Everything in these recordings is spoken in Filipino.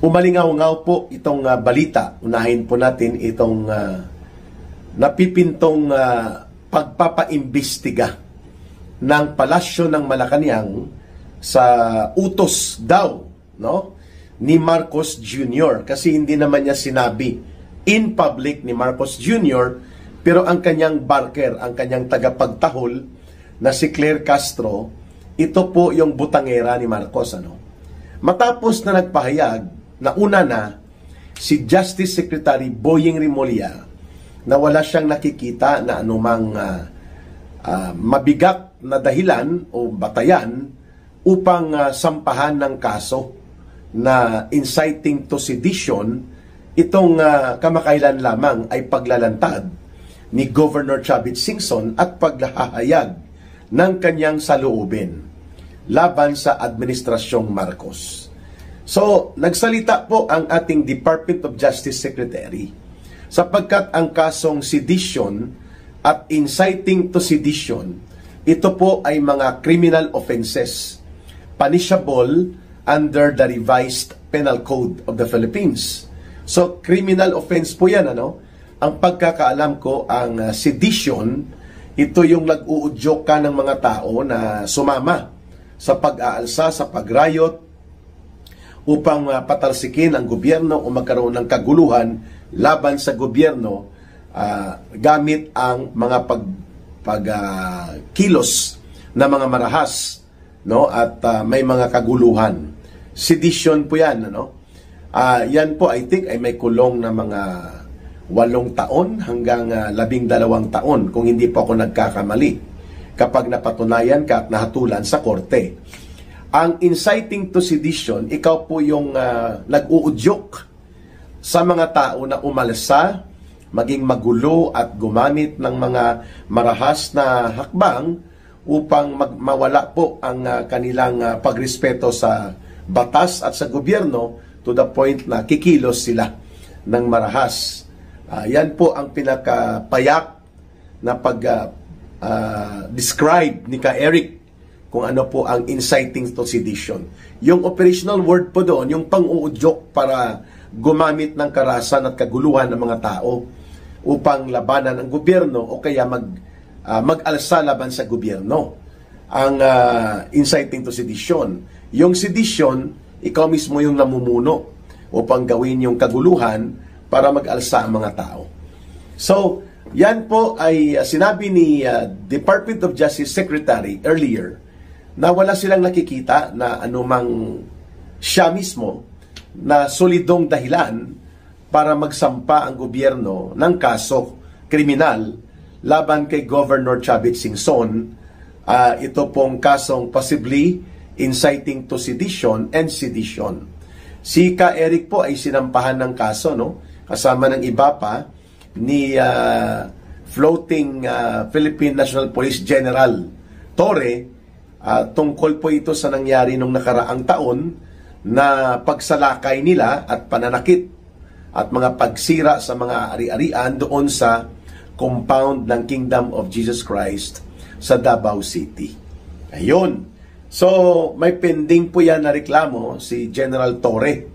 umalingaw-ngaw po itong balita. Unahin po natin itong napipintong pagpapaimbestiga ng Palasyo ng Malacanang sa utos daw, no, ni Marcos Jr. Kasi hindi naman niya sinabi in public ni Marcos Jr., pero ang kanyang barker, ang kanyang tagapagtahol na si Claire Castro, ito po yung butangera ni Marcos. Matapos na nagpahayag na una na si Justice Secretary Boying Rimulya na wala siyang nakikita na anumang mabigat na dahilan o batayan upang sampahan ng kaso na inciting to sedition, itong kamakailan lamang ay paglalantad ni Governor Chavit Singson at paglahahayag ng kanyang saloobin laban sa Administrasyong Marcos. So, nagsalita po ang ating Department of Justice Secretary sapagkat ang kasong sedition at inciting to sedition, ito po ay mga criminal offenses punishable under the revised Penal Code of the Philippines. So, criminal offense po yan, Ang pagkakaalam ko, ang sedition, ito yung nag-uudyok ka ng mga tao na sumama sa pag-aalsa, sa pag-riot, upang patalsikin ang gobyerno o magkaroon ng kaguluhan laban sa gobyerno gamit ang mga pagkilos na mga marahas, no, at may mga kaguluhan. Sedition po yan, yan po I think ay may kulong na mga 8 taon hanggang 12 taon kung hindi po ako nagkakamali kapag napatunayan ka at nahatulan sa korte. Ang inciting to sedition, ikaw po yung nag-uudyok sa mga tao na umalsa, maging magulo at gumamit ng mga marahas na hakbang upang mawala po ang kanilang pagrespeto sa batas at sa gobyerno to the point na kikilos sila ng marahas. Yan po ang pinakapayak na pag-describe ni Ka Eric kung ano po ang inciting to sedition. Yung operational word po doon, yung pang-uudyok para gumamit ng karahasan at kaguluhan ng mga tao upang labanan ang gobyerno o kaya mag-alsa laban sa gobyerno. Ang inciting to sedition. Yung sedition, ikaw mismo yung namumuno upang gawin yung kaguluhan para mag-alsa ang mga tao. So, yan po ay sinabi ni Department of Justice Secretary earlier na wala silang nakikita na anumang siya mismo na solidong dahilan para magsampa ang gobyerno ng kaso kriminal laban kay Governor Chavit Singson. Ito pong kasong possibly inciting to sedition and sedition. Si Ka Eric po ay sinampahan ng kaso, kasama ng iba pa ni floating Philippine National Police General Torre. Tungkol po ito sa nangyari nung nakaraang taon na pagsalakay nila at pananakit at mga pagsira sa mga ari-arian doon sa compound ng Kingdom of Jesus Christ sa Davao City. Ayun. So, may pending po yan na reklamo si General Torre.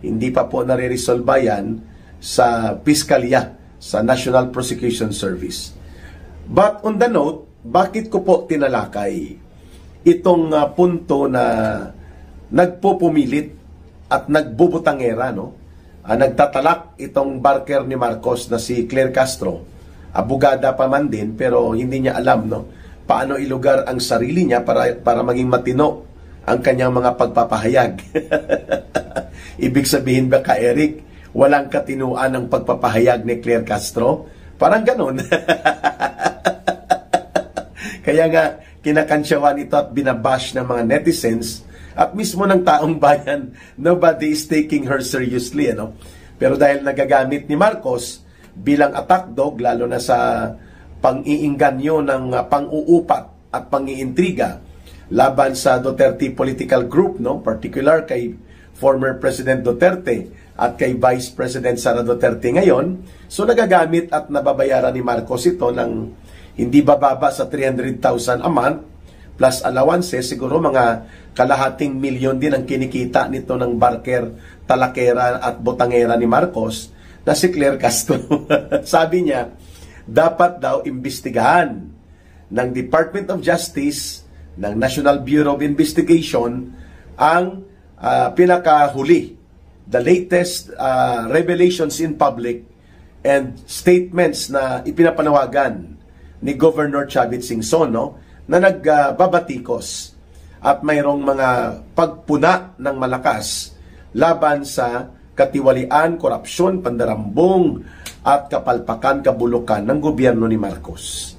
Hindi pa po nare-resolve yan sa Piskalya, sa National Prosecution Service. But on the note, bakit ko po tinalakay itong punto na nagpupumilit at nagbubutangera, nagtatalak itong barker ni Marcos na si Claire Castro, abogada pa man din, pero hindi niya alam paano ilugar ang sarili niya para maging matino ang kanyang mga pagpapahayag. Ibig sabihin ba, Ka Eric, walang katinuan ang pagpapahayag ni Claire Castro? Parang ganon. Kaya nga, kinakansyawan ito at binabash ng mga netizens at mismo ng taong bayan. Nobody is taking her seriously. Pero dahil nagagamit ni Marcos bilang attack dog, lalo na sa pang-iinganyo ng pang-uupat at pang-iintriga laban sa Duterte political group, particular kay former President Duterte at kay Vice President Sara Duterte ngayon. So nagagamit at nababayaran ni Marcos ito ng hindi bababa sa 300,000 a month plus allowances, siguro mga kalahating milyon din ang kinikita nito ng barker, talakera at botangera ni Marcos na si Claire Castro. Sabi niya, dapat daw imbestigahan ng Department of Justice, ng National Bureau of Investigation, ang pinakahuli, the latest revelations in public and statements na ipinapanawagan ni Governor Chavit Singson, no, na nagbabatikos at mayroong mga pagpuna ng malakas laban sa katiwalian, korupsyon, pandarambong at kapalpakan, kabulukan ng gobyerno ni Marcos.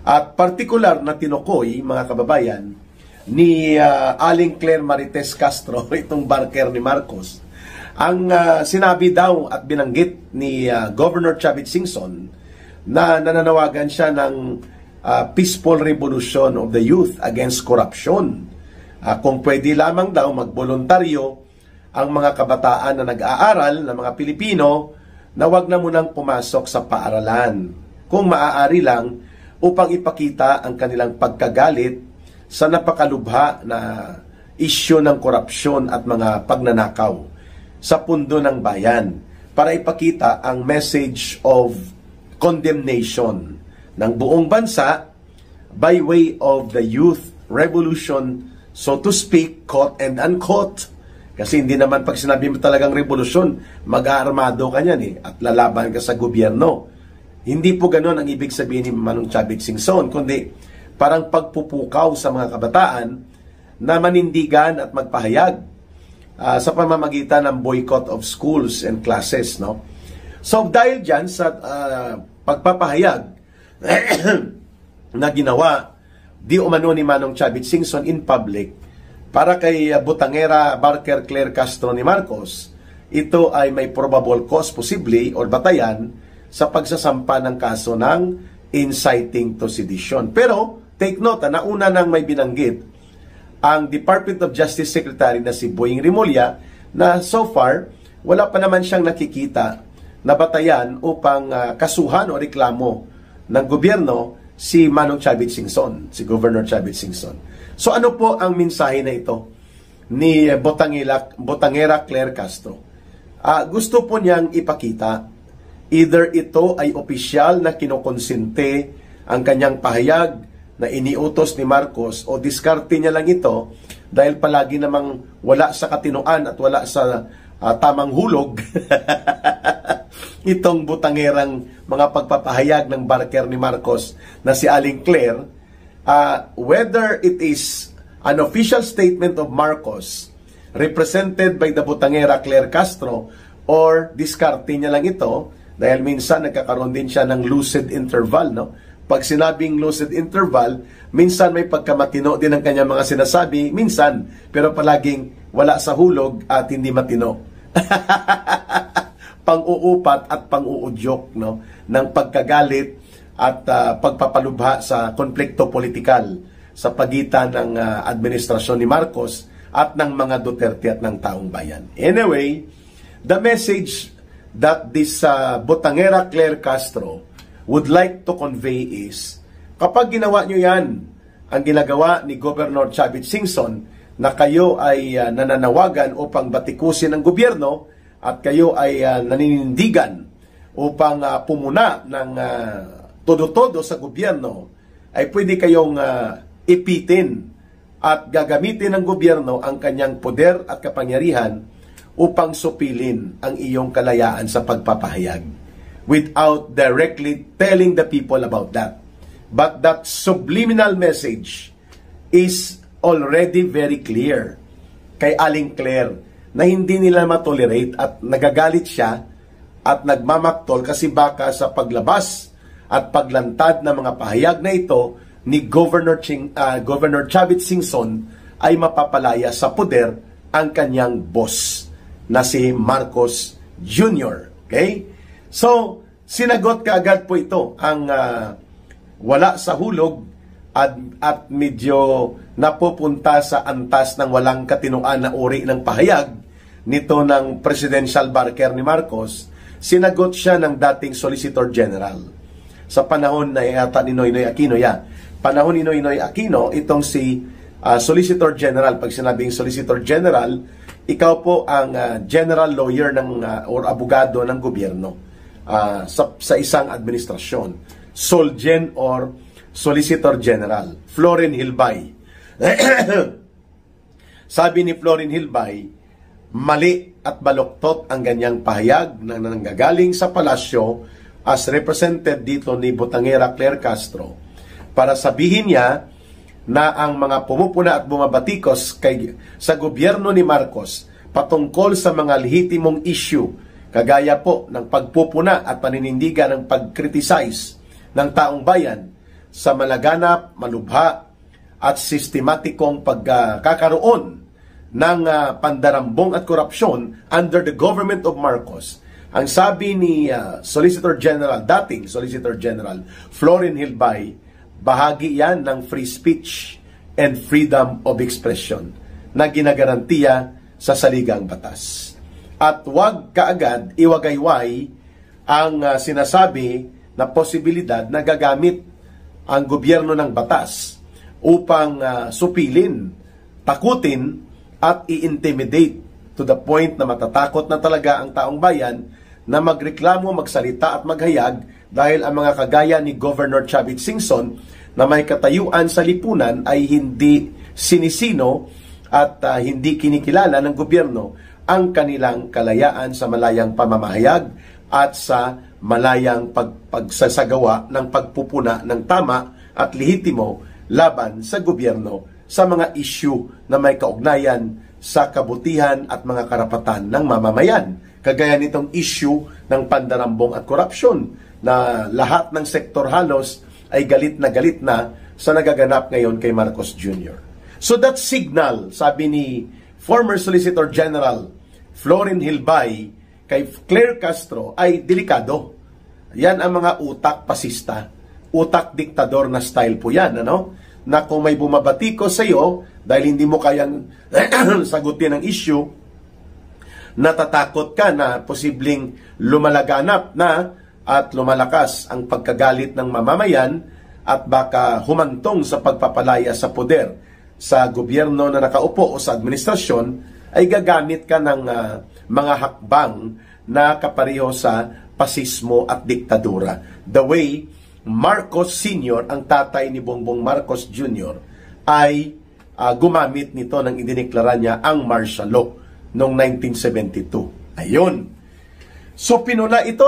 At partikular na tinukoy, mga kababayan, ni Aling Claire Marites Castro, itong barker ni Marcos, ang sinabi daw at binanggit ni Governor Chavit Singson na nananawagan siya ng peaceful revolution of the youth against corruption. Kung pwede lamang daw magboluntaryo ang mga kabataan na nag-aaral na mga Pilipino na wag na munang pumasok sa paaralan. Kung maaari lang upang ipakita ang kanilang pagkagalit sa napakalubha na isyu ng korupsyon at mga pagnanakaw sa pundo ng bayan, para ipakita ang message of condemnation ng buong bansa by way of the youth revolution, so to speak, quote and unquote. Kasi hindi naman pag sinabi mo talagang revolusyon, mag-aarmado ka niyan at lalaban ka sa gobyerno. Hindi po ganoon ang ibig sabihin ni Manong Chavit Singson, kundi parang pagpupukaw sa mga kabataan na manindigan at magpahayag sa pamamagitan ng boycott of schools and classes, no? So dahil dyan sa pagpapahayag na ginawa di umano ni Manong Chavit Singson in public para kay botangera barker Claire Castro ni Marcos, ito ay may probable cause possibly or batayan sa pagsasampa ng kaso ng inciting to sedition. Pero take note, nauna nang may binanggit ang Department of Justice Secretary na si Boying Rimulya na so far wala pa naman siyang nakikita na batayan upang kasuhan o reklamo ng gobyerno si Manong Chavit Singson, si Governor Chavit Singson. So ano po ang mensahe na ito ni botangera Claire Castro? Gusto po niyang ipakita either ito ay opisyal na kinokonsente ang kanyang pahayag na iniutos ni Marcos o diskarte niya lang ito dahil palagi namang wala sa katinoan at wala sa tamang hulog itong butangerang mga pagpapahayag ng barker ni Marcos na si Aling Claire. Whether it is an official statement of Marcos represented by the butangera Claire Castro or diskarte niya lang ito dahil minsan nagkakaroon din siya ng lucid interval, no? Pag sinabing lucid interval, minsan may pagkamatino din ang kanyang mga sinasabi, minsan, pero palaging wala sa hulog at hindi matino. Pang-uupat at pang-uudyok, no, ng pagkagalit at pagpapalubha sa konflikto politikal sa pagitan ng administrasyon ni Marcos at ng mga Duterte at ng taong bayan. Anyway, the message that this botangera Claire Castro would like to convey is, kapag ginawa nyo yan, ang ginagawa ni Governor Chavit Singson, na kayo ay nananawagan upang batikusin ang gobyerno at kayo ay naninindigan upang pumuna ng todo-todo sa gobyerno, ay pwede kayong ipitin at gagamitin ng gobyerno ang kanyang poder at kapangyarihan upang supilin ang iyong kalayaan sa pagpapahayag without directly telling the people about that. But that subliminal message is already very clear kay Aling Claire na hindi nila matolerate at nagagalit siya at nagmamaktol kasi baka sa paglabas at paglantad ng mga pahayag na ito ni Governor Chavit Singson ay mapapalaya sa poder ang kanyang boss na si Marcos Jr. Okay? So, sinagot kaagad po ito ang wala sa hulog at medyo napupunta sa antas ng walang katinuan na uri ng pahayag nito ng presidential barker ni Marcos. Sinagot siya ng dating Solicitor General sa panahon na yata ni Noynoy Aquino. panahon ni Noynoy Aquino, itong si Solicitor General. Pag sinabing Solicitor General, ikaw po ang general lawyer or abogado ng gobyerno sa isang administrasyon. Solgen or Solicitor General. Florin Hilbay. Sabi ni Florin Hilbay, mali at baluktot ang ganyang pahayag na nanggagaling sa palasyo as represented dito ni Botangera Claire Castro para sabihin niya na ang mga pumupuna at bumabatikos sa gobyerno ni Marcos patungkol sa mga lehitimong issue kagaya po ng pagpupuna at paninindigan ng pag-criticize ng taong bayan sa malaganap, malubha at sistematikong pagkakaroon ng pandarambong at korupsyon under the government of Marcos. Ang sabi ni Solicitor General, dating Solicitor General Florin Hilbay, bahagi yan ng free speech and freedom of expression na ginagarantiya sa saligang batas. At huwag kaagad iwagayway ang sinasabi na posibilidad na gagamit ang gobyerno ng batas upang supilin, takutin at i-intimidate to the point na matatakot na talaga ang taong bayan na magreklamo, magsalita at maghayag dahil ang mga kagaya ni Governor Chavit Singson na may katayuan sa lipunan ay hindi sinisino at hindi kinikilala ng gobyerno ang kanilang kalayaan sa malayang pamamahayag at sa malayang pagsasagawa ng pagpupuna ng tama at lehitimo laban sa gobyerno sa mga issue na may kaugnayan sa kabutihan at mga karapatan ng mamamayan. Kagaya nitong issue ng pandarambong at korupsyon na lahat ng sektor halos ay galit na sa nagaganap ngayon kay Marcos Jr. So that signal, sabi ni former Solicitor General Florin Hilbay kay Claire Castro ay delikado. Yan ang mga utak pasista, utak diktador na style po yan, ano? Na kung may bumabatiko sa iyo dahil hindi mo kayang sagutin ang issue, natatakot ka na posibleng lumalaganap na at lumalakas ang pagkagalit ng mamamayan at baka humantong sa pagpapalaya sa poder sa gobyerno na nakaupo o sa administrasyon, ay gagamit ka ng mga hakbang na kapareho sa pasismo at diktadura. The way Marcos Sr., ang tatay ni Bongbong Marcos Jr., ay gumamit nito nang idineklara niya ang martial law noong 1972. Ayun. So pinuna ito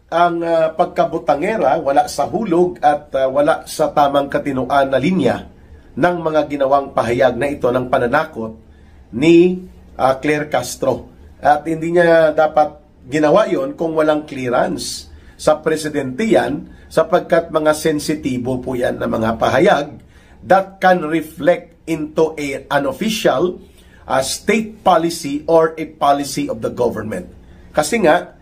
ang pagkabutangera, wala sa hulog at wala sa tamang katinuan na linya ng mga ginawang pahayag na ito ng pananakot ni Claire Castro. At hindi niya dapat ginawa yon kung walang clearance sa presidente yan, sapagkat mga sensitibo po yan na mga pahayag that can reflect into an official state policy or a policy of the government. Kasi nga,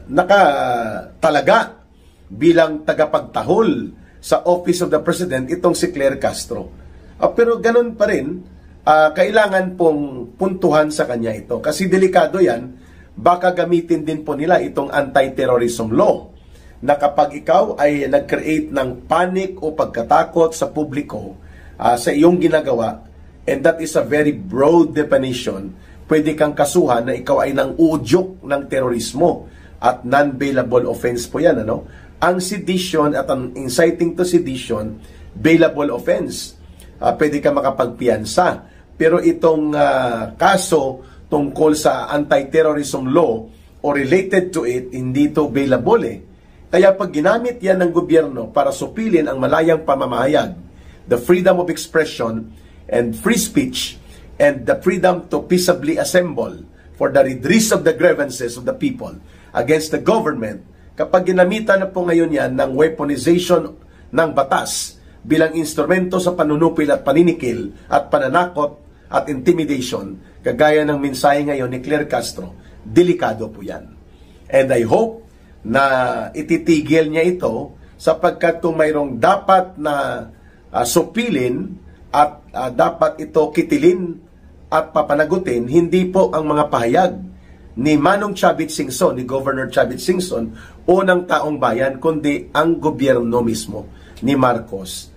nakatalaga bilang tagapagtahol sa Office of the President itong si Claire Castro. Pero ganun pa rin, kailangan pong puntuhan sa kanya ito. Kasi delikado yan, baka gamitin din po nila itong anti-terrorism law na kapag ikaw ay nag-create ng panic o pagkatakot sa publiko sa iyong ginagawa, and that is a very broad definition, pwede kang kasuhan na ikaw ay nang uudyok ng terorismo at non-bailable offense po yan. Ano? Ang sedition at ang inciting to sedition, bailable offense. Pwede ka makapagpiyansa. Pero itong kaso tungkol sa anti-terrorism law o related to it, hindi to bailable eh. Kaya pag ginamit yan ng gobyerno para supilin ang malayang pamamahayag, the freedom of expression and free speech, and the freedom to peaceably assemble for the redress of the grievances of the people against the government, kapag ginamitan na po ngayon yan ng weaponization ng batas bilang instrumento sa panunupil at paninikil at pananakot at intimidation, kagaya ng mensahe ngayon ni Claire Castro, delikado po yan. And I hope na ititigil niya ito sapagkat kung mayroong dapat na supilin at dapat ito kitilin at papanagutin, hindi po ang mga pahayag ni Manong Chavit Singson, ni Governor Chavit Singson, o ng taong bayan, kundi ang gobyerno mismo ni Marcos